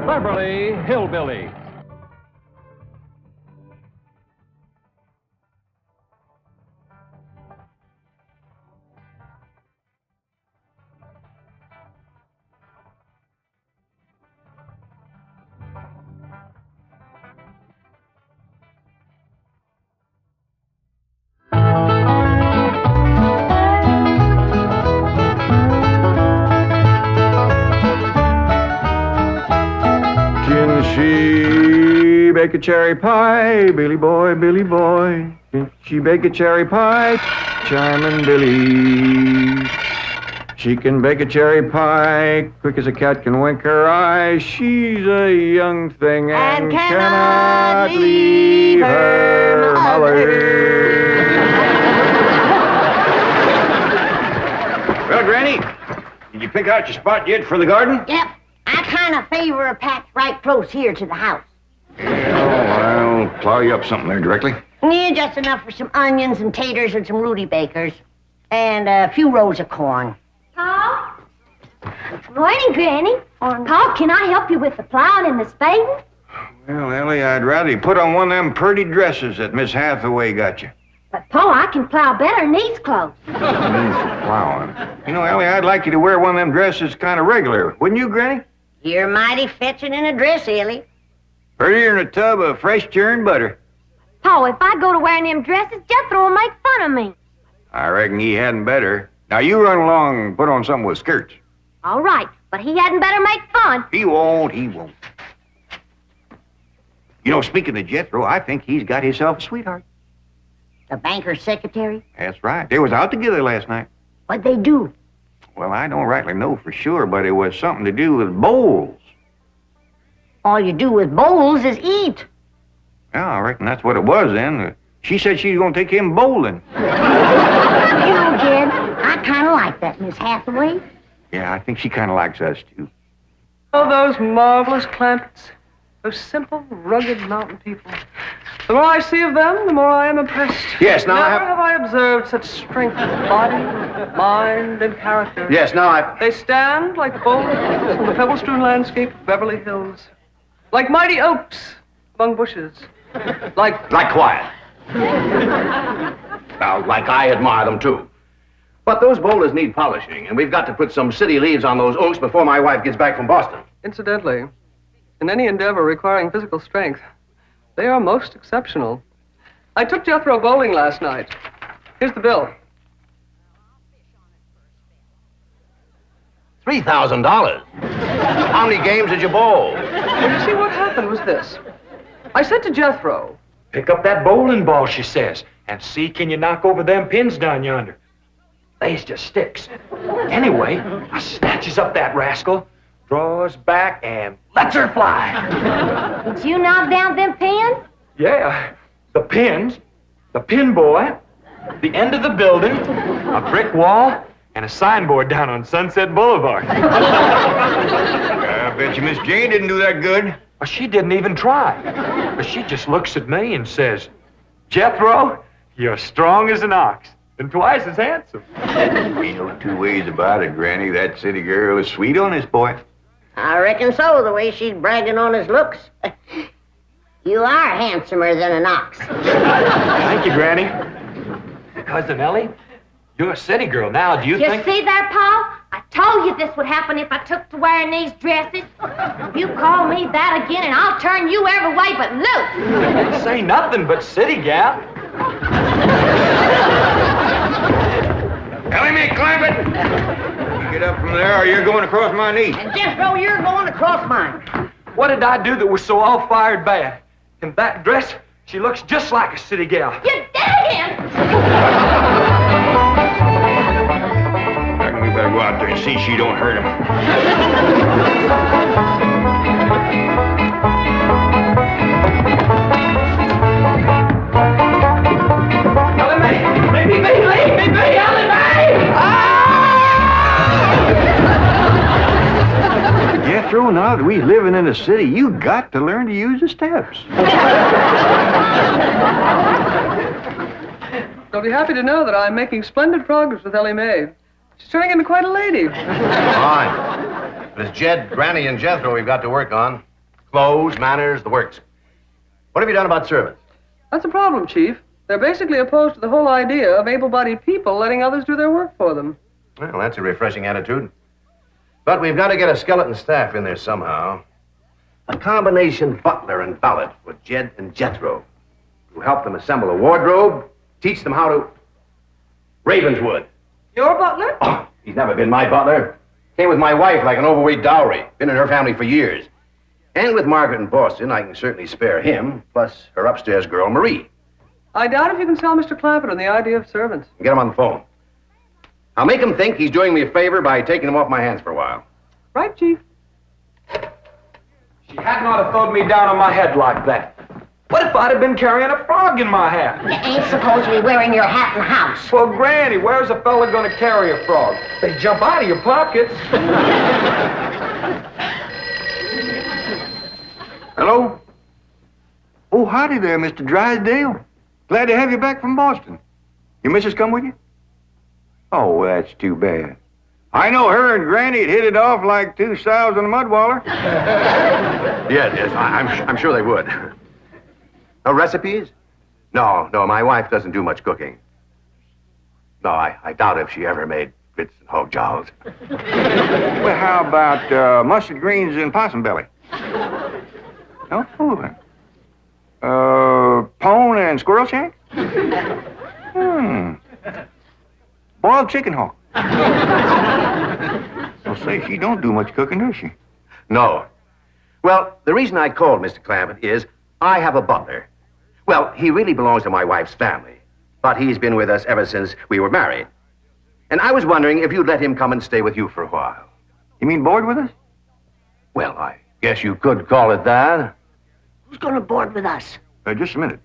Beverly Hillbillies. Can she bake a cherry pie, Billy boy, Billy boy? Can she bake a cherry pie, Charmin' Billy? She can bake a cherry pie, quick as a cat can wink her eye. She's a young thing and cannot leave her mother. Well, Granny, did you pick out your spot yet for the garden? Yep. I kind of favor a patch right close here to the house. Yeah, I'll plow you up something there directly. Yeah, just enough for some onions and taters and some Rudy Bakers. And a few rows of corn. Paul? Morning, Granny. Paul, can I help you with the plowing and the spading? Well, Ellie, I'd rather you put on one of them pretty dresses that Miss Hathaway got you. But, Paul, I can plow better in these clothes. Plowing. You know, Ellie, I'd like you to wear one of them dresses kind of regular. Wouldn't you, Granny? You're mighty fetching in a dress, Ellie. Prettier than a tub of fresh churned butter. Paul, if I go to wearing them dresses, Jethro will make fun of me. I reckon he hadn't better. Now, you run along and put on something with skirts. All right, but he hadn't better make fun. He won't. You know, speaking of Jethro, I think he's got himself a sweetheart. The banker's secretary? That's right. They was out together last night. What'd they do? Well, I don't rightly know for sure, but it was something to do with bowls. All you do with bowls is eat. Yeah, I reckon that's what it was then. She said she was going to take him bowling. You know, Jed, I kind of like that Miss Hathaway. Yeah, I think she kind of likes us, too. Oh, those marvelous Clampetts. Those simple, rugged mountain people. The more I see of them, the more I am impressed. Yes, now Never have I observed such strength of body, mind, and character. Yes, now They stand like the bold hills in the pebble-strewn landscape of Beverly Hills. Like mighty oaks among bushes. Like quiet. Now, like I admire them, too. But those boulders need polishing, and we've got to put some city leaves on those oaks before my wife gets back from Boston. Incidentally, in any endeavor requiring physical strength, they are most exceptional. I took Jethro bowling last night. Here's the bill. $3,000. How many games did you bowl? Well, you see, what happened was this. I said to Jethro, Pick up that bowling ball, she says, and see can you knock over them pins down yonder. They's just sticks. Anyway, I snatches up that rascal, draws back, and lets her fly. Did you knock down them pins? Yeah, the pins, the pin boy, the end of the building, a brick wall, and a signboard down on Sunset Boulevard. I bet you Miss Jane didn't do that good. Well, she didn't even try. But she just looks at me and says, Jethro, you're strong as an ox and twice as handsome. Ain't no two ways about it, Granny. That city girl is sweet on this boy. I reckon so, the way she's bragging on his looks. You are handsomer than an ox. Thank you, Granny. Cousin Ellie, you're a city girl now. Do you You think... see there, Paul? I told you this would happen if I took to wearing these dresses. You call me that again, and I'll turn you every way but loose. Say nothing but city gal. Ellie May, Clampett! You get up from there or you're going across my knee. And Jethro, you're going across mine. What did I do that was so all-fired bad? In that dress, she looks just like a city gal. You did it again! I reckon we better go out there and see she don't hurt him. Ellie May! Leave me, Ellie May! Jethro, now that we living in a city, you got to learn to use the steps. You'll be happy to know that I'm making splendid progress with Ellie May. She's turning into quite a lady. Fine. But it's Jed, Granny, and Jethro we've got to work on. Clothes, manners, the works. What have you done about servants? That's a problem, Chief. They're basically opposed to the whole idea of able-bodied people letting others do their work for them. Well, that's a refreshing attitude. But we've got to get a skeleton staff in there somehow. A combination butler and valet for Jed and Jethro. To help them assemble a wardrobe, teach them how to... Ravenswood. Your butler? Oh, he's never been my butler. Came with my wife like an overweight dowry. Been in her family for years. And with Margaret in Boston, I can certainly spare him, plus her upstairs girl, Marie. I doubt if you can sell Mr. Clampett on the idea of servants. Get him on the phone. I'll make him think he's doing me a favor by taking him off my hands for a while. Right, Chief? She had not have thrown me down on my head like that. What if I'd have been carrying a frog in my hat? You ain't supposed to be wearing your hat in the house. Well, Granny, where's a fella gonna carry a frog? They jump out of your pockets. Hello? Oh, howdy there, Mr. Drysdale. Glad to have you back from Boston. Your missus come with you? Oh, that's too bad. I know her and Granny had hit it off like two sows in a mud waller. Yes, I'm sure they would. No recipes? No, my wife doesn't do much cooking. No, I doubt if she ever made grits and hog jowls. Well, how about mustard greens and possum belly? No? Oh, then. Pone and squirrel shank? Boiled chicken hawk. Well, say, she don't do much cooking, does she? No. Well, the reason I called Mr. Clampett is I have a butler. Well, he really belongs to my wife's family, but he's been with us ever since we were married. And I was wondering if you'd let him come and stay with you for a while. You mean board with us? Well, I guess you could call it that. Who's gonna board with us? Just a minute.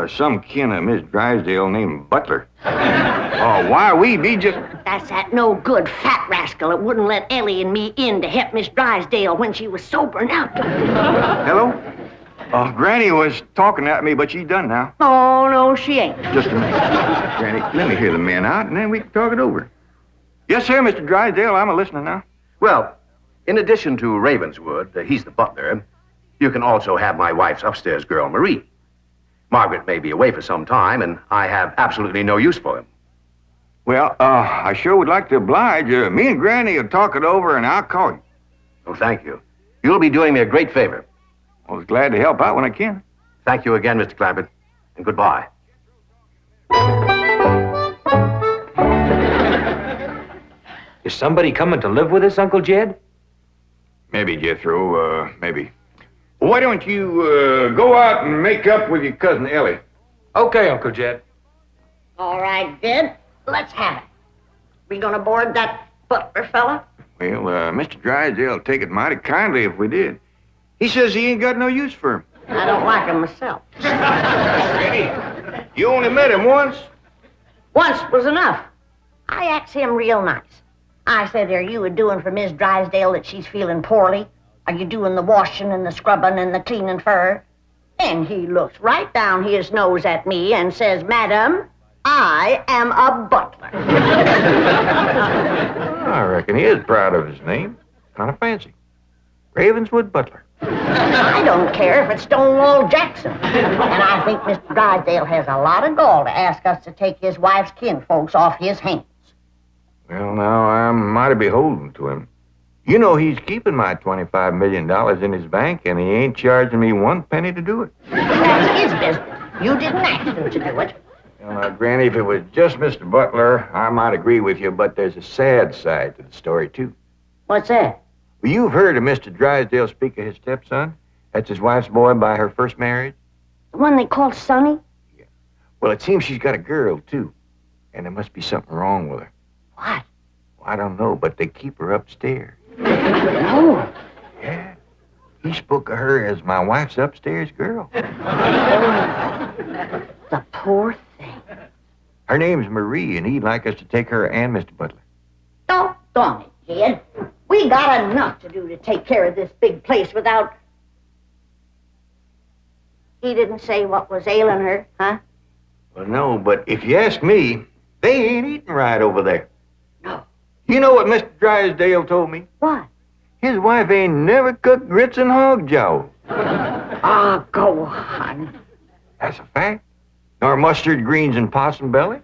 Some kin of Miss Drysdale named Butler. Why, we be just... That's that no good fat rascal that wouldn't let Ellie and me in to help Miss Drysdale when she was sobering up. Hello? Granny was talking at me, but she's done now. Oh, no, she ain't. Just a minute. Granny, let me hear the men out, and then we can talk it over. Yes, sir, Mr. Drysdale. I'm a-listening now. Well, in addition to Ravenswood, he's the butler, you can also have my wife's upstairs girl, Marie. Margaret may be away for some time, and I have absolutely no use for him. Well, I sure would like to oblige. Me and Granny will talk it over, and I'll call you. Oh, thank you. You'll be doing me a great favor. I was glad to help out when I can. Thank you again, Mr. Clampett, and goodbye. Is somebody coming to live with us, Uncle Jed? Maybe, Jethro, maybe. Why don't you go out and make up with your cousin Ellie? Okay, Uncle Jed. All right, Jed. Let's have it. We gonna board that butler fella? Well, Mr. Drysdale will take it mighty kindly if we did. He says he ain't got no use for him. I don't like him myself. Granny, you only met him once? Once was enough. I asked him real nice. I said, are you a-doing for Miss Drysdale that she's feeling poorly? Are you doing the washing and the scrubbing and the cleaning for her? And he looks right down his nose at me and says, Madam, I am a butler. I reckon he is proud of his name. Kind of fancy. Ravenswood Butler. I don't care if it's Stonewall Jackson. And I think Mr. Drysdale has a lot of gall to ask us to take his wife's kinfolks off his hands. Well, now, I'm mighty beholden to him. You know he's keeping my $25 million in his bank, and he ain't charging me one penny to do it. That's his business. You didn't ask him to do it. Well, now, Granny, if it was just Mr. Butler, I might agree with you, but there's a sad side to the story, too. What's that? Well, you've heard of Mr. Drysdale speak of his stepson. That's his wife's boy by her first marriage. The one they call Sonny? Yeah. Well, it seems she's got a girl, too. And there must be something wrong with her. What? Well, I don't know, but they keep her upstairs. No. Yeah. He spoke of her as my wife's upstairs girl. The poor thing. Her name's Marie, and he'd like us to take her and Mr. Butler. Doggone it, Jed. We got enough to do to take care of this big place without... He didn't say what was ailing her, huh? Well, no, but if you ask me, they ain't eating right over there. No. You know what Mr. Drysdale told me? What? His wife ain't never cooked grits and hog jowls. Ah, go on. That's a fact. Nor mustard greens and possum belly,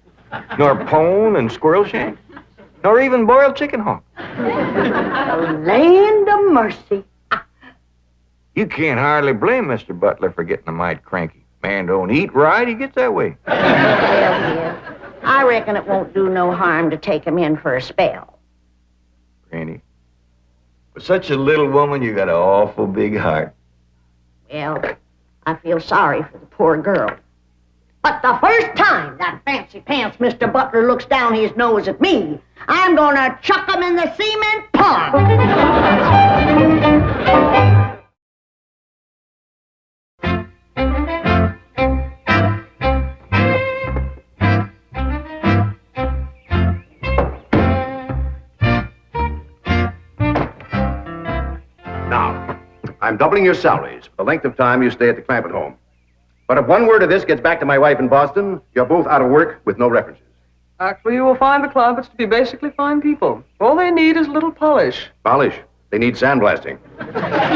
nor pone and squirrel shank, nor even boiled chicken hawk. Land of mercy. You can't hardly blame Mr. Butler for getting a mite cranky. Man don't eat right, he gets that way. Well, dear, I reckon it won't do no harm to take him in for a spell. Granny, for such a little woman, you got an awful big heart. Well, I feel sorry for the poor girl. But the first time that fancy pants Mr. Butler looks down his nose at me, I'm gonna chuck him in the cement pond. Now, I'm doubling your salaries for the length of time you stay at the Clampett home. But if one word of this gets back to my wife in Boston, you're both out of work with no references. Actually, you will find the Clampetts to be basically fine people. All they need is a little polish. Polish. They need sandblasting.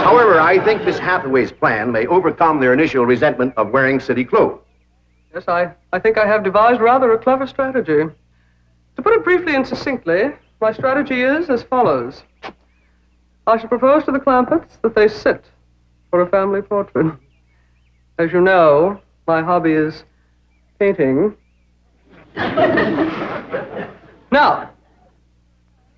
However, I think Miss Hathaway's plan may overcome their initial resentment of wearing city clothes. Yes, I think I have devised rather a clever strategy. To put it briefly and succinctly, my strategy is as follows. I shall propose to the Clampetts that they sit for a family portrait. As you know, my hobby is painting. Now,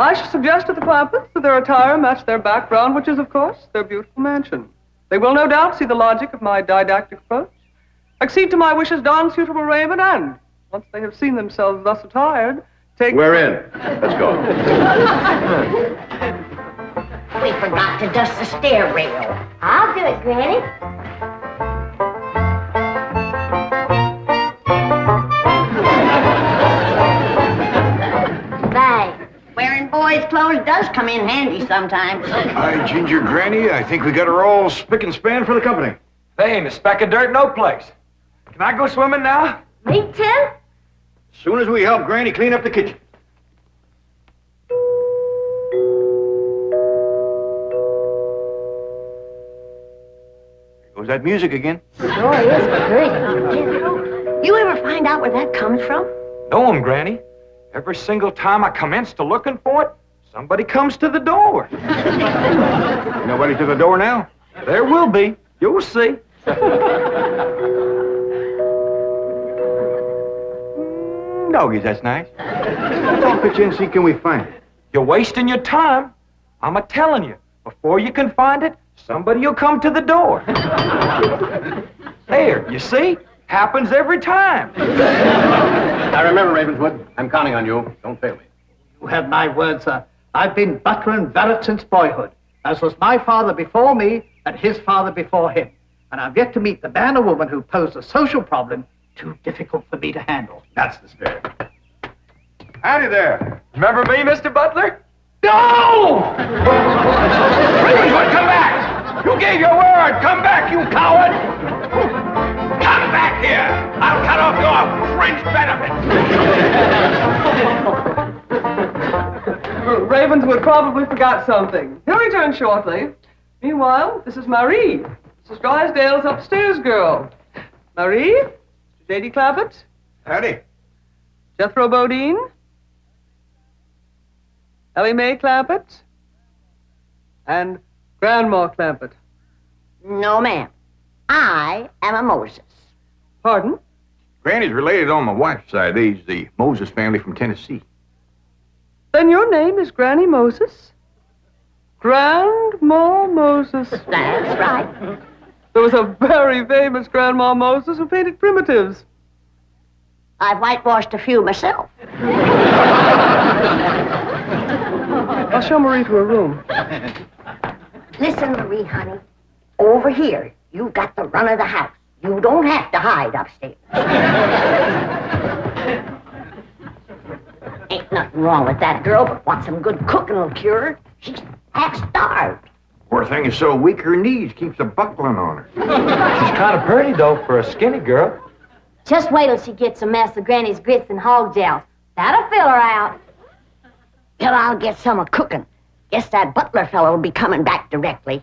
I shall suggest to the Clampetts that their attire match their background, which is, of course, their beautiful mansion. They will no doubt see the logic of my didactic approach, accede to my wishes, don suitable raiment, and, once they have seen themselves thus attired, take... We're in. Let's go. We forgot to dust the stair rail. I'll do it, Granny. Thanks. Wearing boys' clothes does come in handy sometimes. Hi, Ginger Granny. I think we got her all spick and span for the company. They ain't a speck of dirt no place. Can I go swimming now? Me too? As soon as we help Granny clean up the kitchen. There goes that music again. Sure is pretty. Jethro, you ever find out where that comes from? Know 'em, Granny. Every single time I commence to looking for it, somebody comes to the door. Nobody to the door now? There will be. You'll see. Doggies, that's nice. Let's all pitch in and see can we find it. You're wasting your time. I'm a-telling you. Before you can find it, somebody will come to the door. There, you see? Happens every time. Now remember, Ravenswood, I'm counting on you. Don't fail me. You have my word, sir. I've been butler and valet since boyhood, as was my father before me and his father before him. And I've yet to meet the man or woman who posed a social problem too difficult for me to handle. That's the spirit. Howdy there. Remember me, Mr. Butler? No! Ravenswood, come back! You gave your word! Come back, you coward! Come back here! I'll cut off your fringe benefits! Ravenswood probably forgot something. He'll return shortly. Meanwhile, this is Marie. This is Drysdale's upstairs girl. Marie, J.D. Clampett, Howdy. Jethro Bodine, Ellie May Clampett, and Grandma Clampett. No, ma'am. I am a Moses. Pardon? Granny's related on my wife's side. They's the Moses family from Tennessee. Then your name is Granny Moses? Grandma Moses. That's right. There was a very famous Grandma Moses who painted primitives. I've whitewashed a few myself. I'll show Marie to her room. Listen, Marie, honey. Over here, you've got the run of the house. You don't have to hide upstairs. Ain't nothing wrong with that girl, but what some good cooking will cure her. She's half starved. Poor thing is so weak her knees keeps a buckling on her. She's kind of pretty, though, for a skinny girl. Just wait till she gets a mess of Granny's grits and hog gels. That'll fill her out. Well, I'll get some of cooking. Guess that butler fellow will be coming back directly.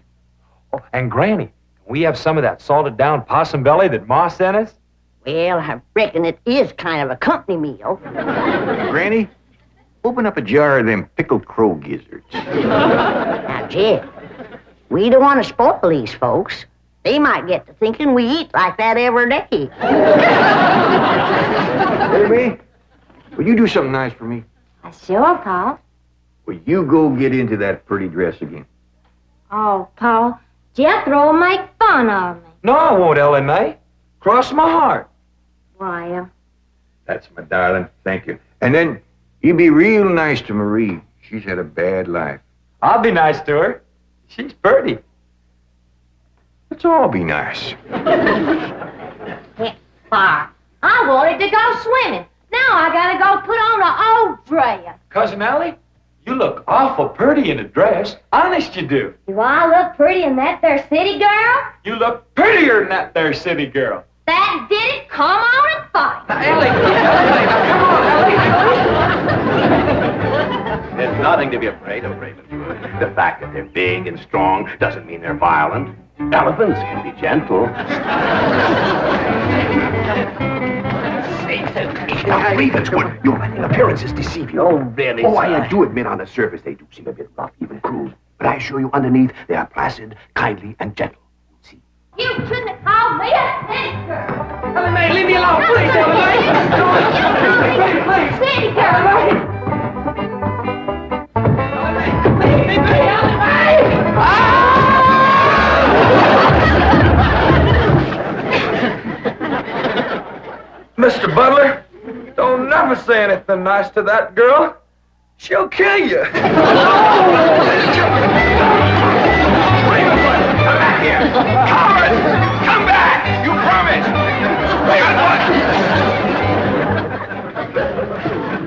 Oh, and Granny, We have some of that salted down possum belly that Ma sent us? Well, I reckon it is kind of a company meal. Granny, open up a jar of them pickled crow gizzards. Now, Jed, we don't want to spoil these folks. They might get to thinking we eat like that every day. Ellie May, will you do something nice for me? Sure, Paul. Will you go get into that pretty dress again? Oh, Paul, Jethro will make fun of me. No, I won't, Ellie May. Cross my heart. Why, That's my darling. Thank you. And then you be real nice to Marie. She's had a bad life. I'll be nice to her. She's pretty. Let's all be nice. heck, far. I wanted to go swimming. Now I gotta go put on an old dress. Cousin Ellie, you look awful pretty in a dress. Honest you do. Do I look pretty in that there city girl? You look prettier than that there city girl. That did it. Come on and fight. Now, Ellie, come on, Ellie. There's nothing to be afraid of, Ravenwood. The fact that they're big and strong doesn't mean they're violent. Elephants can be gentle. Now, Ravenswood, your appearances deceive you. Oh, really, Oh, sir? I do admit on the surface they do seem a bit rough, even cruel. But I assure you underneath they are placid, kindly, and gentle. See? You shouldn't have called me a city girl. Ellie May, leave me alone, please, Ellie May. Please, City girl. Mr. Butler, don't never say anything nice to that girl. She'll kill you. Come back here! Coward! Come back! You promised!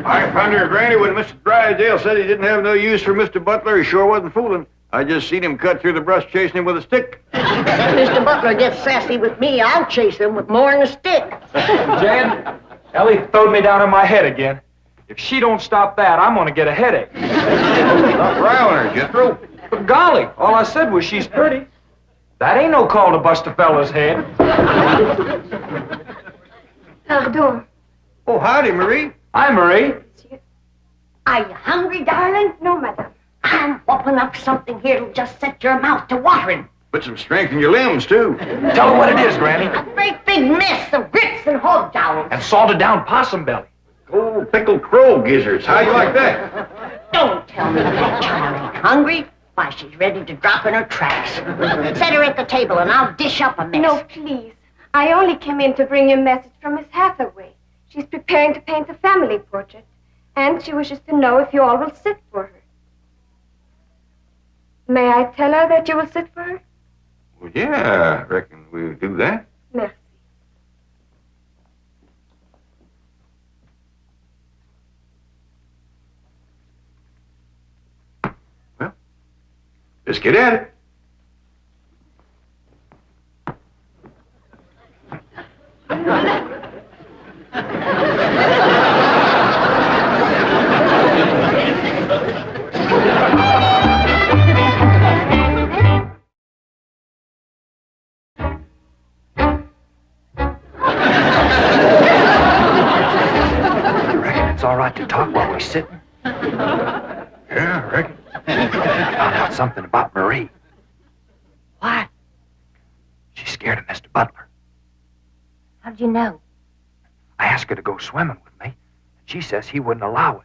I found her, Granny, when Mr. Drysdale said he didn't have no use for Mr. Butler. He sure wasn't fooling. I just seen him cut through the brush chasing him with a stick. If Mr. Butler gets sassy with me, I'll chase him with more than a stick. Jan, Ellie throwed me down on my head again. If she don't stop that, I'm gonna get a headache. Stop riling her, Jethro. But golly, all I said was she's pretty. That ain't no call to bust a fella's head. Pardon. Oh, howdy, Marie. Hi, Marie. Are you hungry, darling? No, madame. I'm whooping up something here that'll just set your mouth to watering. Put some strength in your limbs, too. Tell her what it is, Granny. A great big mess of grits and hog jowls. And salted down possum belly. Oh, pickled crow gizzards. How you like that? Don't tell me that child ain't hungry. Why, she's ready to drop in her tracks. Set her at the table and I'll dish up a mess. No, please. I only came in to bring you a message from Miss Hathaway. She's preparing to paint a family portrait, and she wishes to know if you all will sit for her. May I tell her that you will sit for her? Well, yeah, I reckon we'll do that. Merci. Well, let's get at it. It's all right to talk while we're sitting. Yeah, I reckon. I found out something about Marie. What? She's scared of Mr. Butler. How'd you know? I asked her to go swimming with me, and she says he wouldn't allow it.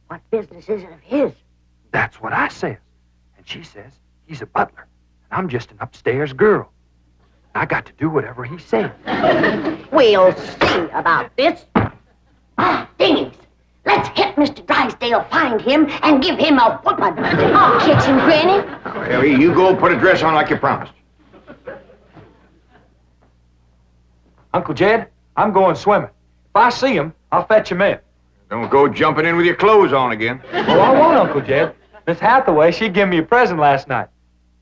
What business is it of his? That's what I says. And she says he's a butler, and I'm just an upstairs girl. I got to do whatever he said. We'll see about this. Ah, dingies. Let's hit Mr. Drysdale, find him, and give him a whooping. I'll catch him, Granny. Now, Ellie, you go put a dress on like you promised. Uncle Jed, I'm going swimming. If I see him, I'll fetch him in. Don't go jumping in with your clothes on again. Oh, I won't, Uncle Jed. Miss Hathaway, she gave me a present last night.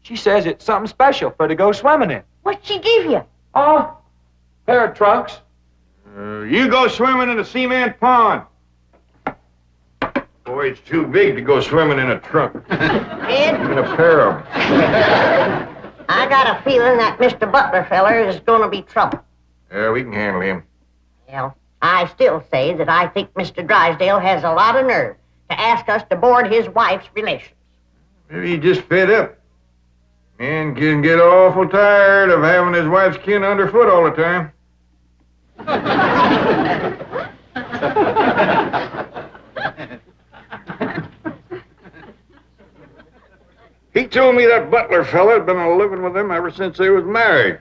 She says it's something special for her to go swimming in. What'd she give you? Oh, pair of trunks. You go swimming in the cement pond. Boy, it's too big to go swimming in a trunk. Ed, In a pair of them. I got a feeling that Mr. Butler feller is going to be trouble. Yeah, we can handle him. Well, I still say that I think Mr. Drysdale has a lot of nerve to ask us to board his wife's relations. Maybe he just fed up. Man can get awful tired of having his wife's kin underfoot all the time. He told me that Butler fella had been living with him ever since they was married.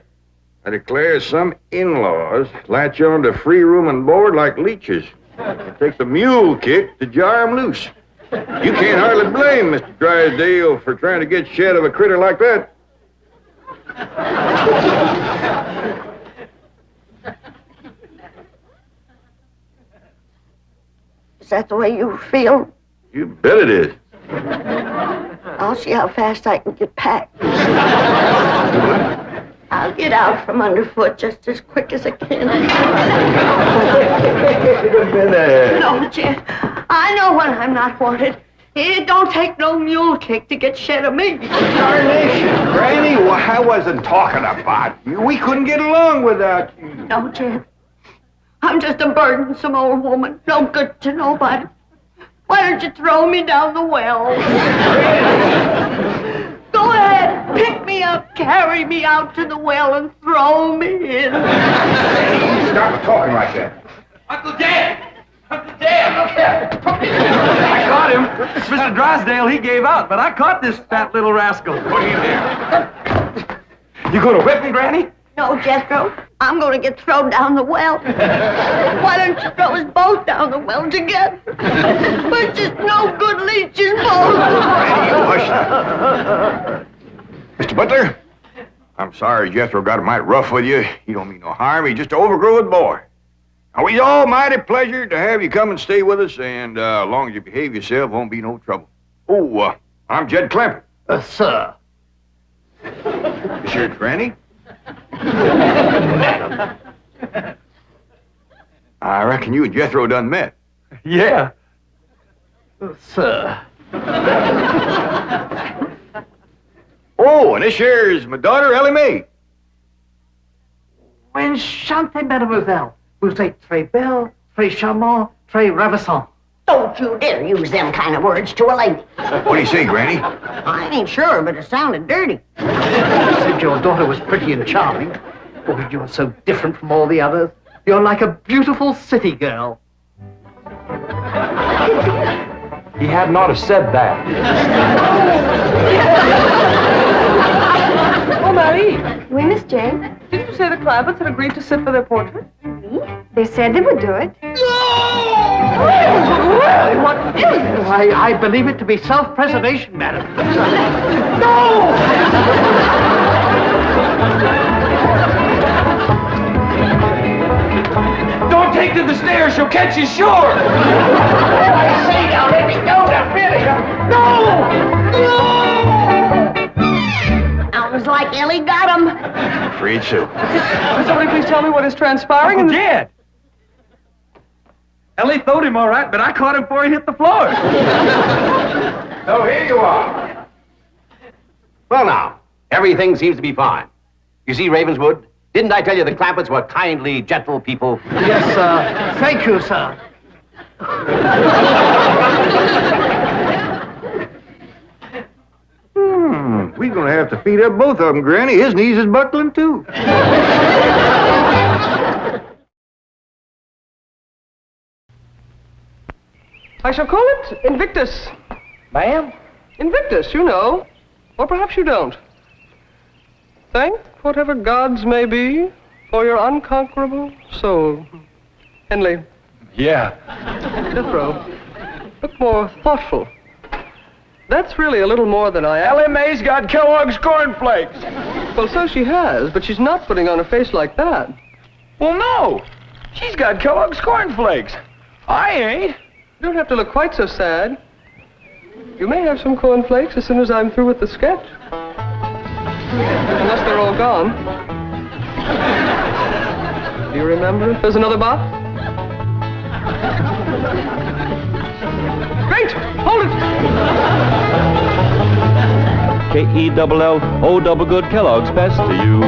I declare some in-laws latch on to free room and board like leeches. It takes a mule kick to jar 'em loose. You can't hardly blame Mr. Drysdale for trying to get shed of a critter like that. Is that the way you feel? You bet it is. I'll see how fast I can get packed. I'll get out from underfoot just as quick as I can. No, Jeff. I know when I'm not wanted. It don't take no mule kick to get shed of me. Darnation, Granny, I wasn't talking about you. We couldn't get along without you. No, Jeff. I'm just a burdensome old woman. No good to nobody. Why don't you throw me down the well? Go ahead, pick me up, carry me out to the well, and throw me in. Stop talking like that. Uncle Dan! Uncle Dan, look here! I caught him. Mr. Drysdale, he gave out, but I caught this fat little rascal. Put him there. You gonna whip him, Granny? No, Jethro. I'm going to get thrown down the well. Why don't you throw us both down the well together? We're just no good leeches both. Mr. Butler, I'm sorry Jethro got mighty rough with you. He don't mean no harm. He's just an overgrown boy. Now, we's all mighty pleasure to have you come and stay with us, and as long as you behave yourself, won't be no trouble. Oh, I'm Jed Clampett. Sir. This here's Granny. I reckon you and Jethro done met. Yeah. Sir. Oh, and this here is my daughter, Ellie May. Enchantée, mademoiselle. Vous êtes très belle, très charmant, très ravissant. Don't you dare use them kind of words to a lady. What do you say, Granny? I ain't sure, but it sounded dirty. You said your daughter was pretty and charming. Oh, you're so different from all the others. You're like a beautiful city girl. He had not have said that. Oh, Marie, Oui, Miss Jane. didn't you say the Clampetts had agreed to sit for their portrait? Oui? They said they would do it. Well, what is it? I believe it to be self-preservation, madam. No! Don't take to the stairs, she'll catch you sure. I say now, let me go now, really. No! Sounds like Ellie got him. I'm afraid so. Could somebody please tell me what is transpiring? Uncle Jed. Ellie throwed him all right, but I caught him before he hit the floor. So here you are. Well, now, everything seems to be fine. You see, Ravenswood, didn't I tell you the Clampetts were kindly, gentle people? Yes, sir. Thank you, sir. We're gonna have to feed up both of them, Granny. His knees is buckling, too. I shall call it Invictus. Ma'am? Invictus, you know. Or perhaps you don't. Thank whatever gods may be for your unconquerable soul. Henley. Yeah. Jethro, look more thoughtful. That's really a little more than I am. Ellie May's got Kellogg's cornflakes. Well, so she has, but she's not putting on a face like that. Well, no. She's got Kellogg's cornflakes. I ain't. You don't have to look quite so sad. You may have some cornflakes as soon as I'm through with the sketch. Unless they're all gone. Do you remember if there's another box? Great! Hold it! K-E-double-L-O double good Kellogg's best to you.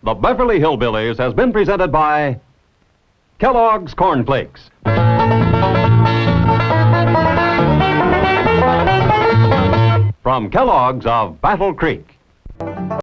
The Beverly Hillbillies has been presented by Kellogg's Corn Flakes. From Kellogg's of Battle Creek.